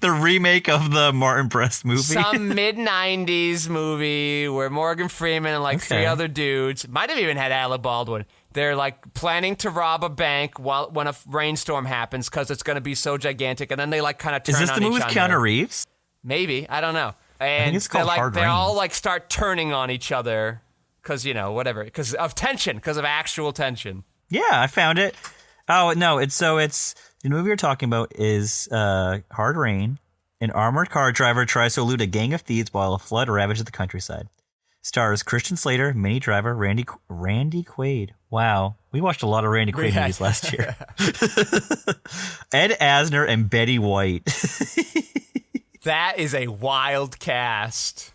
The remake of the Martin Brest movie. Some mid-90s movie where Morgan Freeman and like three other dudes, might have even had Alec Baldwin, they're like planning to rob a bank when a rainstorm happens because it's going to be so gigantic, and then they like kind of turn on each other. Is this the movie with Keanu Reeves? Maybe. I don't know. And I think it's called Hard they Rain. all like start turning on each other because, whatever, because of tension, because of actual tension. Yeah, I found it. Oh, no, it's the movie you're talking about is Hard Rain. An armored car driver tries to elude a gang of thieves while a flood ravages the countryside. Stars Christian Slater, Mini Driver, Randy Quaid. Wow, we watched a lot of Randy Quaid movies last year. Ed Asner and Betty White. That is a wild cast.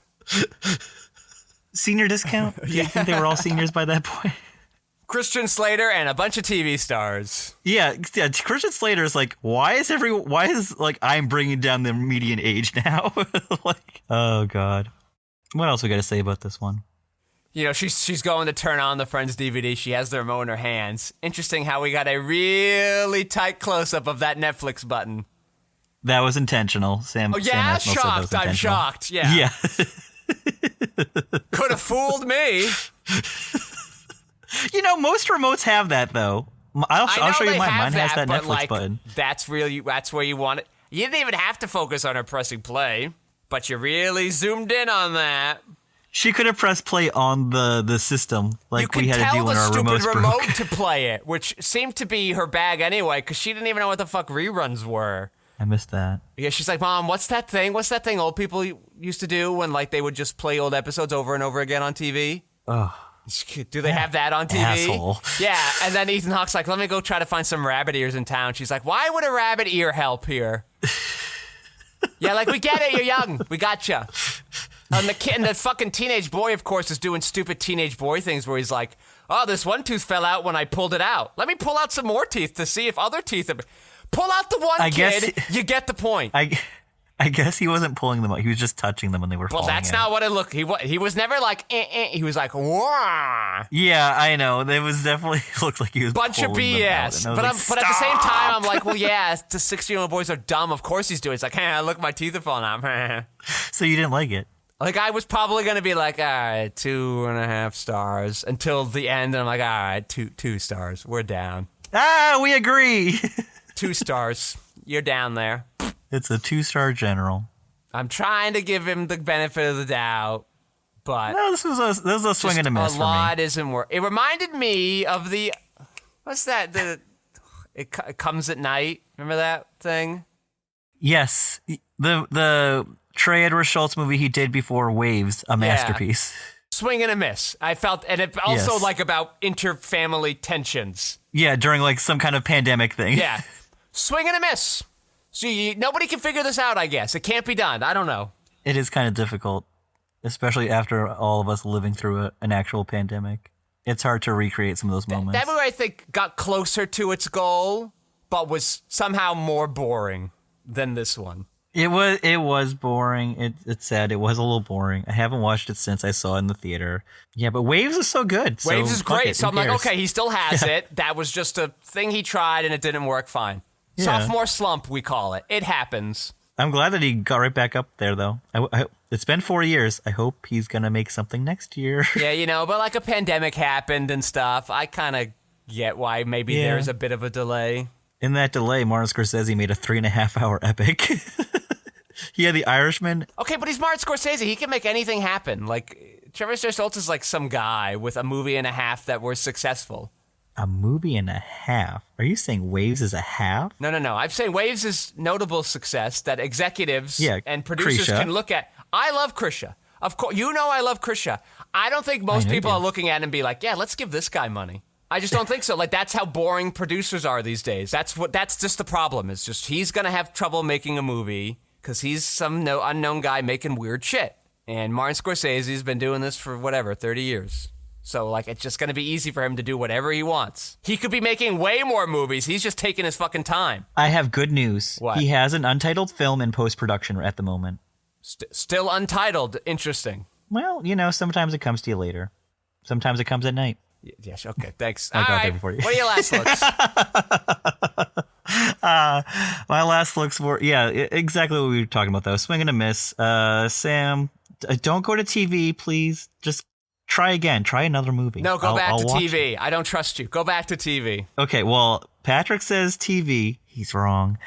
Senior discount? Do you think they were all seniors by that point? Christian Slater and a bunch of TV stars. Yeah. Christian Slater is like, why is I'm bringing down the median age now? Like, oh God. What else we got to say about this one? She's going to turn on the Friends DVD. She has the remote in her hands. Interesting how we got a really tight close-up of that Netflix button. That was intentional. Sam. Oh yeah, Sam shocked. I'm shocked. Yeah. Yeah. Could have fooled me. Most remotes have that though. I'll show you mine. Mine has that Netflix button. That's where you want it. You didn't even have to focus on her pressing play, but you really zoomed in on that. She could have pressed play on the system like we had to do when our remotes broke. You could tell the stupid remote to play it, which seemed to be her bag anyway, because she didn't even know what the fuck reruns were. I missed that. Yeah, she's like, Mom, what's that thing? What's that thing old people used to do when like they would just play old episodes over and over again on TV? Oh. Do they have that on TV? Asshole. Yeah, and then Ethan Hawke's like, let me go try to find some rabbit ears in town. She's like, why would a rabbit ear help here? Yeah, like, we get it, you're young. We gotcha. And the fucking teenage boy, of course, is doing stupid teenage boy things where he's like, oh, this one tooth fell out when I pulled it out. Let me pull out some more teeth to see if other teeth are... Pull out the one, kid. You get the point. I guess he wasn't pulling them out. He was just touching them when they were falling out. Well, that's not what it looked. He was never like, He was like, wah. Yeah, I know. It was definitely looked like he was bunch of BS. But at the same time, I'm like, well, yeah, the 16-year-old boys are dumb. Of course he's doing it. It's like, hey, look, my teeth are falling out. So you didn't like it? Like, I was probably going to be like, all right, 2.5 stars until the end. And I'm like, all right, two stars. We're down. Ah, we agree. 2 stars. You're down there. It's a 2-star general. I'm trying to give him the benefit of the doubt, but no, this was a swing and a miss for me. A lot isn't work. It reminded me of what's that? It comes at night. Remember that thing? Yes, the Trey Edward Schultz movie he did before Waves, a masterpiece. Swing and a miss. I felt, and it also like about inter-family tensions. Yeah, during like some kind of pandemic thing. Yeah, swing and a miss. So nobody can figure this out, I guess. It can't be done. I don't know. It is kind of difficult, especially after all of us living through an actual pandemic. It's hard to recreate some of those moments. That movie, I think, got closer to its goal, but was somehow more boring than this one. It was boring. It's sad. It was a little boring. I haven't watched it since I saw it in the theater. Yeah, but Waves is so good. Waves is great. So I'm like, okay, he still has it. That was just a thing he tried and it didn't work fine. Yeah. Sophomore slump, we call it. It happens. I'm glad that he got right back up there, though. It's been 4 years. I hope he's going to make something next year. Yeah, but like a pandemic happened and stuff. I kind of get why maybe there's a bit of a delay. In that delay, Martin Scorsese made a 3.5-hour epic. He had The Irishman. Okay, but he's Martin Scorsese. He can make anything happen. Like, Trevor Schultz is like some guy with a movie and a half that were successful. A movie and a half? Are you saying Waves is a half? No. I'm saying Waves is notable success that executives and producers Krisha can look at. I love Krisha. Of course, I love Krisha. I don't think most people are looking at it and be like, yeah, let's give this guy money. I just don't think so. Like, that's how boring producers are these days. That's just the problem. It's just he's going to have trouble making a movie because he's some unknown guy making weird shit. And Martin Scorsese's been doing this for, 30 years. So, like, it's just going to be easy for him to do whatever he wants. He could be making way more movies. He's just taking his fucking time. I have good news. What? He has an untitled film in post-production at the moment. Still untitled. Interesting. Well, sometimes it comes to you later. Sometimes it comes at night. Yes, okay, thanks. I All got there right, before you. what are your last looks? My last looks were, exactly what we were talking about, though. Swing and a miss. Sam, don't go to TV, please. Just try again. Try another movie. No, go back to watch TV. it. I don't trust you. Go back to TV. Okay, well, Patrick says TV. He's wrong.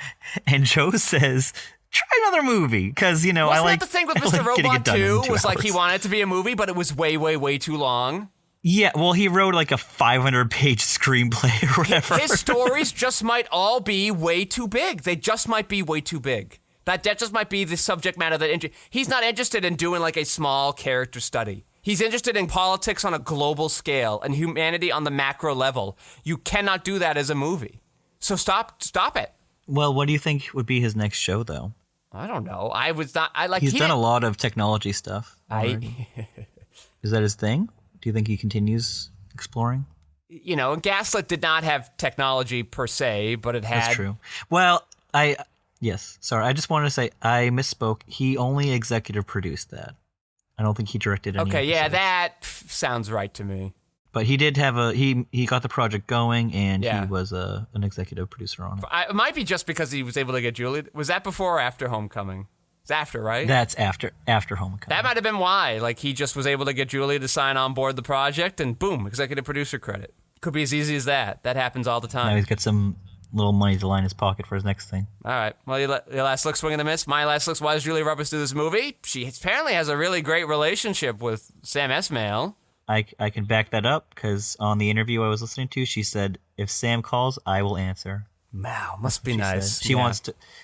And Joe says, try another movie. Because, Wasn't that the thing with Mr. Robot 2? Was like he hours. wanted it to be a movie, but it was way, way, way too long. Yeah, well, he wrote like a 500-page screenplay or whatever. His stories just might all be way too big. They just might be way too big. That just might be the subject matter that he's not interested in doing like a small character study. He's interested in politics on a global scale and humanity on the macro level. You cannot do that as a movie. So stop it. Well, what do you think would be his next show, though? I don't know. He's done a lot of technology stuff. Is that his thing? Do you think he continues exploring? Gaslit did not have technology per se, but it had. That's true. Well, yes. Sorry, I just wanted to say I misspoke. He only executive produced that. I don't think he directed any. Okay, yeah, episodes. that sounds right to me. But he did have he got the project going, and Yeah. he was an executive producer on it. It might be just because he was able to get Julie. Was that before or after Homecoming? It's after, right? That's after Homecoming. That might have been why. Like, he just was able to get Julie to sign on board the project, and boom, executive producer credit. Could be as easy as that. That happens all the Now time. he's got some little money to line his pocket for his next thing. All right. Well, your last look, swing and a miss. My last look, why does Julia Roberts do this movie? She apparently has a really great relationship with Sam Esmail. I can back that up because on the interview I was listening to, she said, "If Sam calls, I will answer." Wow, must be She nice. said.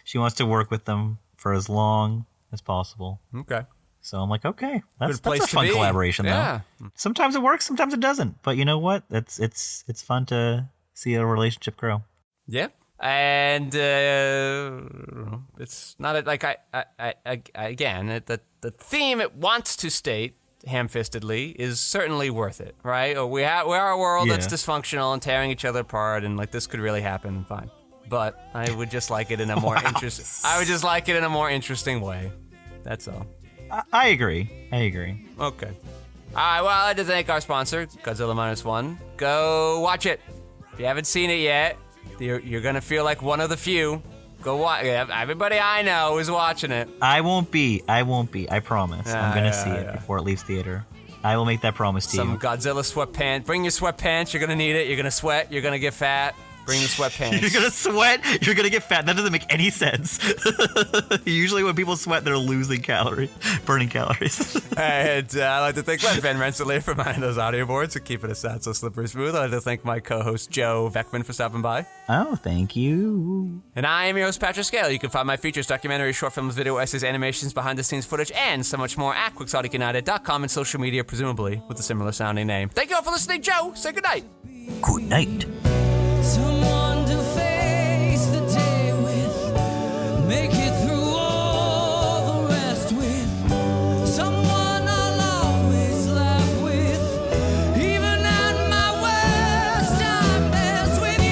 She wants to work with them for as long as possible. Okay. So I'm like, okay, that's Good place a fun to be. collaboration, Yeah. though. Sometimes it works, sometimes it doesn't. But you know what? It's fun to see a relationship grow. Yeah. And it's not like the theme it wants to state ham-fistedly is certainly worth it, right? Or we are a world that's Yeah. dysfunctional and tearing each other apart, and like this could really happen. Fine, but I would just like it in a more interesting. I would just like it in a more interesting way. That's all. I agree. Okay. All right. Well, I'd like to thank our sponsor, Godzilla Minus One. Go watch it. If you haven't seen it yet, you're gonna feel like one of the few. Go watch. Everybody I know is watching it. I won't be. I promise. I'm going to see it yeah. before it leaves theater. I will make that promise to Some you. Godzilla sweatpants. Bring your sweatpants. You're gonna need it. You're gonna sweat. You're gonna get fat. Bring the sweatpants. You're going to sweat. You're going to get fat. That doesn't make any sense. Usually when people sweat, they're burning calories. And I'd like to thank Rembrandts for buying those audio boards and keeping it sound so slippery smooth. I'd like to thank my co-host Joe Vekeman for stopping by. Oh, thank you. And I am your host, Patrick Scale. You can find my features, documentaries, short films, video essays, animations, behind-the-scenes footage, and so much more at QuixoticUnited.com and social media, presumably with a similar sounding name. Thank you all for listening. Joe, say goodnight. Good night. Someone to face the day with, make it through all the rest with, someone I'll always laugh with, even at my worst I'm best with you.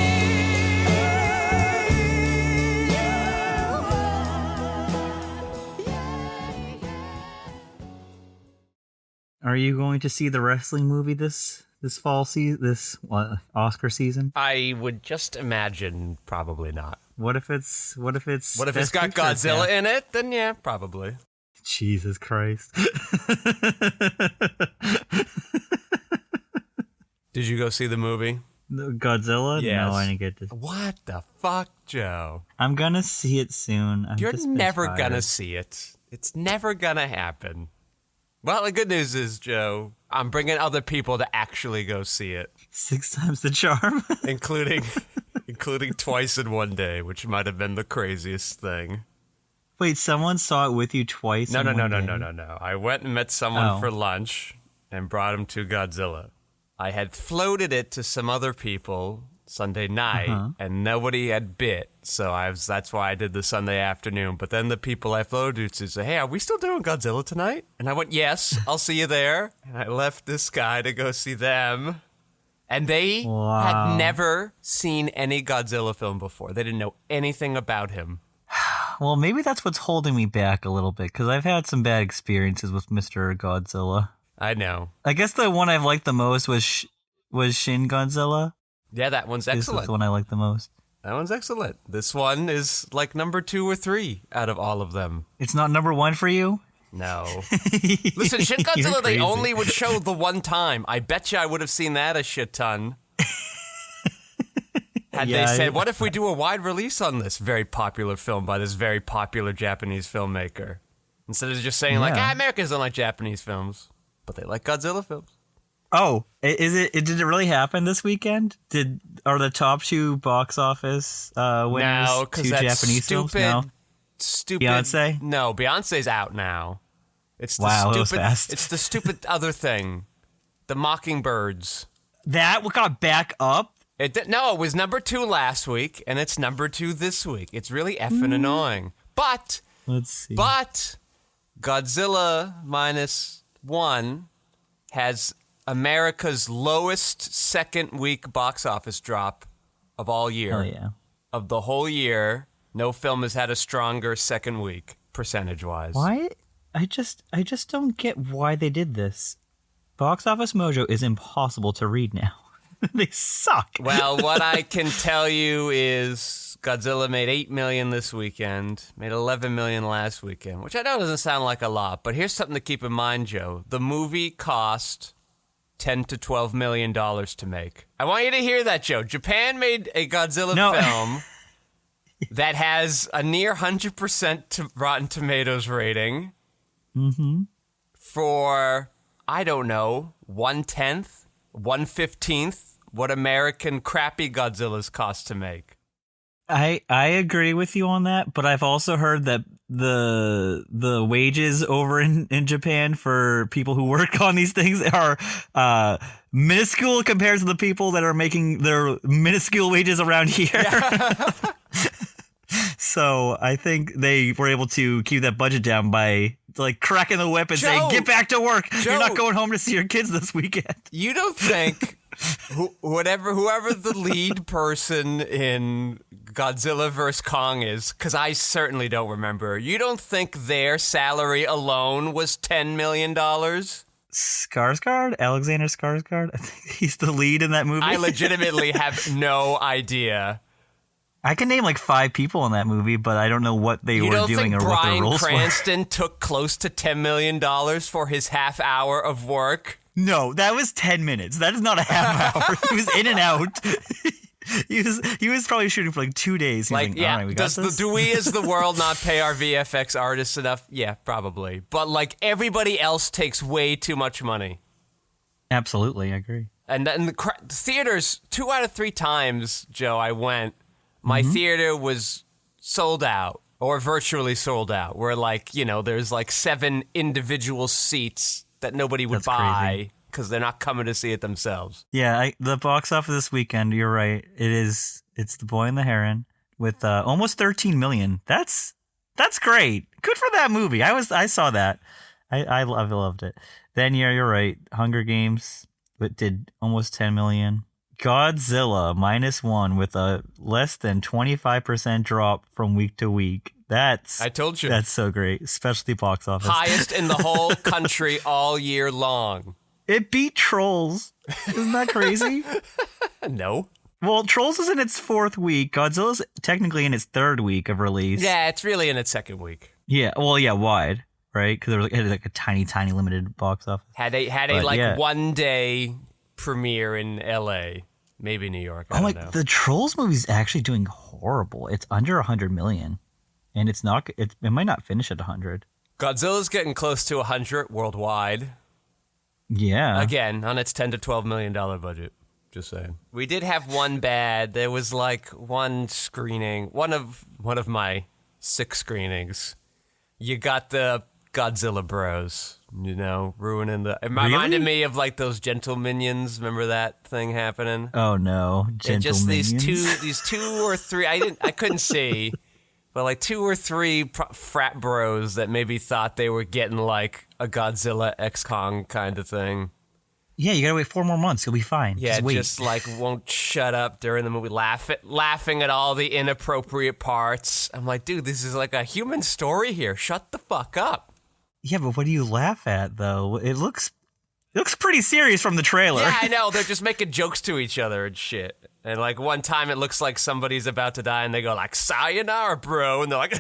Are you going to see the wrestling movie this fall season, Oscar season? I would just imagine probably not. What if it's What if it's Best got Picture Godzilla cast? in it? Then yeah, probably. Jesus Christ. Did you go see the movie? Godzilla? Yes. No, I didn't get to. What the fuck, Joe? I'm gonna see it soon. You're just been never tired. gonna see it. It's never gonna happen. Well, the good news is, Joe, I'm bringing other people to actually go see it, 6 times the charm. including twice in one day, which might have been the craziest thing. Wait, someone saw it with you twice? No. in one day? I went and met someone Oh. for lunch and brought him to Godzilla. I had floated it to some other people Sunday night, and nobody had bit. So that's why I did the Sunday afternoon. But then the people I floated to said, hey, are we still doing Godzilla tonight? And I went, yes, I'll see you there. And I left this guy to go see them. And they had never seen any Godzilla film before. They didn't know anything about him. Well, maybe that's what's holding me back a little bit, because I've had some bad experiences with Mr. Godzilla. I know. I guess the one I've liked the most was Shin Godzilla. Yeah, that one's excellent. This is the one I like the most. That one's excellent. This one is like number 2 or 3 out of all of them. It's not number 1 for you? No. Listen, Shin Godzilla, they only would show the one time. I bet you I would have seen that a shit ton. Had they said, what if we do a wide release on this very popular film by this very popular Japanese filmmaker? Instead of just saying Americans don't like Japanese films, but they like Godzilla films. Oh, did it really happen this weekend? Are the top 2 box office winners no, 2 that's Japanese films? No, stupid. Beyonce? No, Beyonce's out now. It's the wow, stupid, that was fast. It's the stupid other thing, the Mockingbirds. That got back up? No, it was number 2 last week, and it's number 2 this week. It's really effing annoying. But let's see. But Godzilla Minus One has America's lowest second week box office drop of all year. Oh yeah. Of the whole year, no film has had a stronger second week, percentage-wise. Why? I just don't get why they did this. Box Office Mojo is impossible to read now. They suck. Well, what I can tell you is Godzilla made $8 million this weekend, made $11 million last weekend, which I know doesn't sound like a lot, but here's something to keep in mind, Joe. The movie cost $10 to $12 million to make. I want you to hear that, Joe. Japan made a Godzilla film that has a near 100% Rotten Tomatoes rating for, I don't know, 1/10, 1/15 what American crappy Godzillas cost to make. I agree with you on that, but I've also heard that the wages over in Japan for people who work on these things are minuscule compared to the people that are making their minuscule wages around here. Yeah. So I think they were able to keep that budget down by like cracking the whip and saying, "Get back to work. You're not going home to see your kids this weekend." You don't think whoever the lead person in Godzilla vs. Kong is, because I certainly don't remember, you don't think their salary alone was $10 million? Skarsgård? Alexander Skarsgård? I think he's the lead in that movie. I legitimately have no idea. I can name like 5 people in that movie, but I don't know what they were doing or what their roles were. Bryan Cranston took close to $10 million for his half hour of work? No, that was 10 minutes. That is not a half hour. He was in and out. He was probably shooting for like 2 days. Like, yeah, all right, we got this. Do we as the world not pay our VFX artists enough? Yeah, probably. But like everybody else takes way too much money. Absolutely, I agree. And then the theaters, 2 out of 3 times, Joe, I went, my theater was sold out or virtually sold out. Where like, you know, there's like 7 individual seats that nobody would buy because they're not coming to see it themselves. Yeah, the box office this weekend, you're right. It's The Boy and the Heron with almost 13 million. That's great. Good for that movie. I saw that. I loved it. Then you're right. Hunger Games did almost 10 million. Godzilla Minus One with a less than 25% drop from week to week. I told you. That's so great. Specialty box office. Highest in the whole country all year long. It beat Trolls. Isn't that crazy? No. Well, Trolls is in its 4th week. Godzilla's technically in its 3rd week of release. Yeah, it's really in its 2nd week. Yeah, well, yeah, wide, right? Because it had like a tiny, tiny limited box office. Had a one-day premiere in L.A., maybe New York. I don't know. The Trolls movie's actually doing horrible. It's under 100 million. And it might not finish at 100. Godzilla's getting close to 100 worldwide. Yeah. Again, on its $10 to $12 million budget. Just saying. We did have one bad. There was like one screening, one of my 6 screenings. You got the Godzilla Bros. You know, ruining the. It reminded me of like those gentle minions. Remember that thing happening? Oh no, gentle just minions. these two or three. I couldn't see, but like 2 or 3 frat bros that maybe thought they were getting like a Godzilla X Kong kind of thing. Yeah, you gotta wait 4 more months. You'll be fine. Yeah, wait. just like won't shut up during the movie, laughing at all the inappropriate parts. I'm like, dude, this is like a human story here. Shut the fuck up. Yeah, but what do you laugh at though? It looks pretty serious from the trailer. Yeah, I know. They're just making jokes to each other and shit. And like one time it looks like somebody's about to die and they go like, sayonara, bro. And they're like,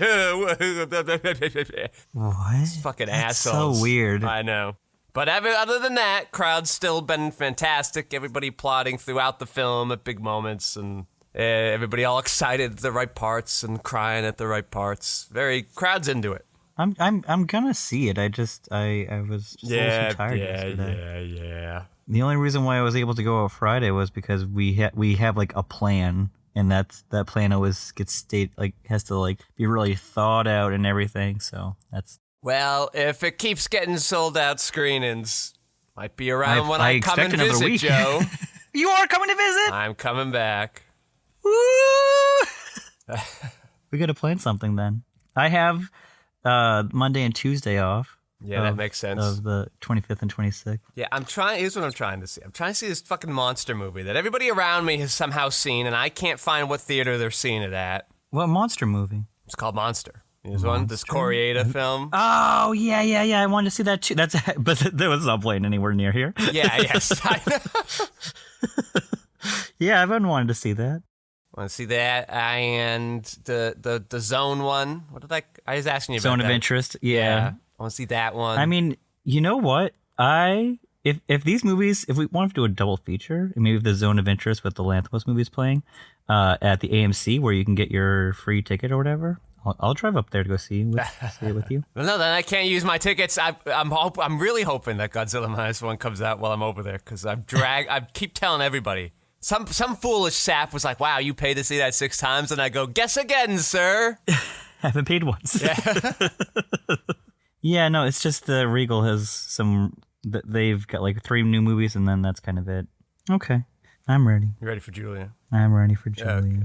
What? fucking That's assholes. so weird. I know. But other than that, crowd's still been fantastic. Everybody applauding throughout the film at big moments and everybody all excited at the right parts and crying at the right parts. Crowd's into it. I'm gonna see it. I was just a little too tired yesterday. Yeah. The only reason why I was able to go out Friday was because we have like a plan, and that plan always has to like be really thought out and everything. So that's. Well, if it keeps getting sold out screenings, might be around when I come and expect another visit, week. Joe. You are coming to visit? I'm coming back. Woo! We gotta plan something then. I have Monday and Tuesday off. Yeah, that makes sense. Of the 25th and 26th. Yeah, here's what I'm trying to see. I'm trying to see this fucking monster movie that everybody around me has somehow seen, and I can't find what theater they're seeing it at. What monster movie? It's called Monster. This one, this Coriata film. Oh, yeah. I wanted to see that too. But that was not playing anywhere near here. Yeah, yes. I know. Yeah, I've been wanting to see that. Want to see that and the Zone one? What did I was asking you about Zone of that. Interest. Yeah. I want to see that one. I mean, you know what? If these movies, if we want to do a double feature, maybe the Zone of Interest with the Lanthimos movies playing at the AMC where you can get your free ticket or whatever, I'll drive up there to go see it with you. No, then I can't use my tickets. I'm really hoping that Godzilla Minus One comes out while I'm over there because I keep telling everybody. Some foolish sap was like, "Wow, you paid to see that 6 times," and I go, "Guess again, sir." Haven't paid once. Yeah. Yeah, no, it's just the Regal has they've got like 3 new movies and then that's kind of it. Okay, I'm ready. You ready for Julia? I'm ready for Julia. Okay.